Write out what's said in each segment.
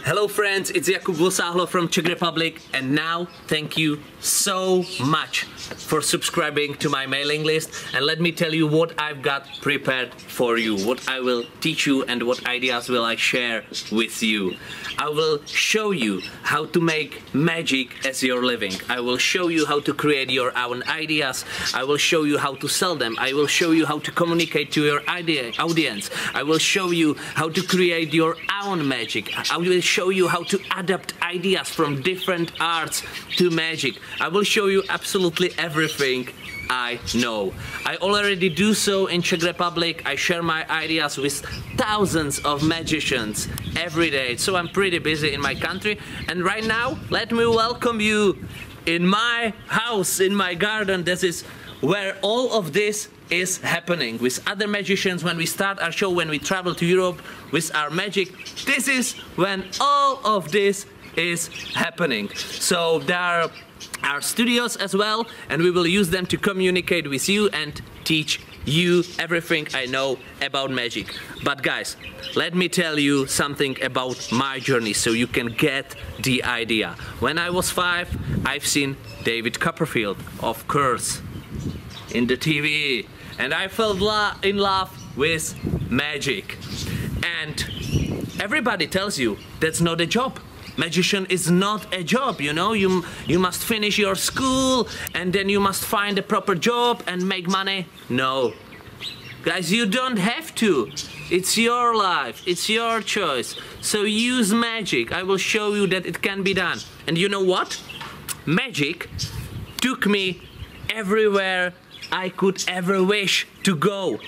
Hello friends, it's Jakub Vosáhlo from Czech Republic, and now thank you so much for subscribing to my mailing list, and let me tell you what I've got prepared for you, what I will teach you and what ideas will I share with you. I will show you how to make magic as your living. I will show you how to create your own ideas. I will show you how to sell them. I will show you how to communicate to your audience. I will show you how to create your own magic. I will show you how to adapt ideas from different arts to magic. I will show you absolutely everything I know. I already do so in Czech Republic. I share my ideas with thousands of magicians every day. So I'm pretty busy in my country. And right now, let me welcome you in my house, in my garden. This is where all of this is happening with other magicians. When we start our show, when we travel to Europe with our magic, this is when all of this is happening. So there are our studios as well, and we will use them to communicate with you and teach you everything I know about magic. But guys, let me tell you something about my journey so you can get the idea. When I was 5, I've seen David Copperfield, of course, in the TV, and I fell in love with magic. And everybody tells you that's not a job. Magician is not a job, you know. You must finish your school and then you must find a proper job and make money. No. Guys, you don't have to. It's your life, it's your choice. So use magic. I will show you that it can be done. And you know what? Magic took me everywhere I could ever wish to go.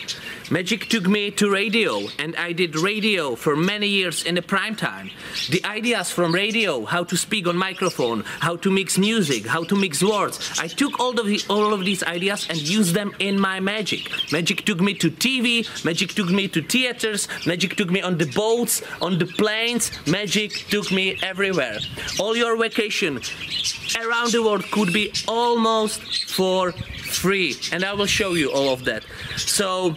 Magic took me to radio, and I did radio for many years in the prime time. The ideas from radio, how to speak on microphone, how to mix music, how to mix words. I took all of these ideas and used them in my magic. Magic took me to TV, magic took me to theaters, magic took me on the boats, on the planes, magic took me everywhere. All your vacation around the world could be almost for free, and I will show you all of that. So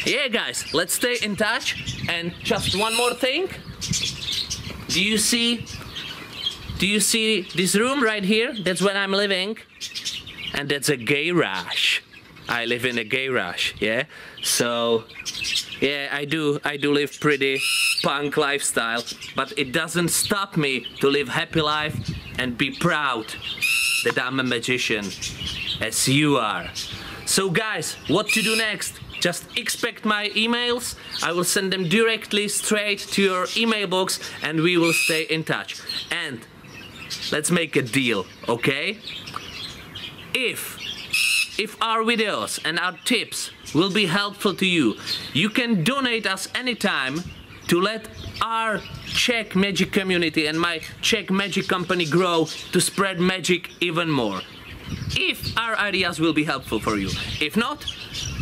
yeah guys, let's stay in touch. And just one more thing, do you see this room right here? That's where I'm living, and that's a garage. I live in a garage, yeah. So yeah, I do live pretty punk lifestyle, but it doesn't stop me to live happy life and be proud that I'm a magician, as you are. So guys, what to do next? Just expect my emails. I will send them directly straight to your email box, and we will stay in touch. And let's make a deal, okay? If our videos and our tips will be helpful to you, you can donate us anytime to let our Czech magic community and my Czech magic company grow, to spread magic even more. If our ideas will be helpful for you. If not,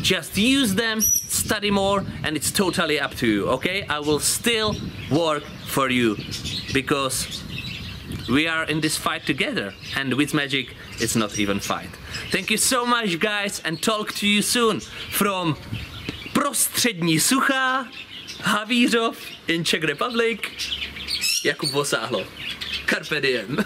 just use them, study more, and it's totally up to you, okay? I will still work for you, because we are in this fight together, and with magic it's not even fight. Thank you so much guys, and talk to you soon from prostřední Suchá, Havířov in Czech Republic. Jakub Vosáhlo. Carpe diem.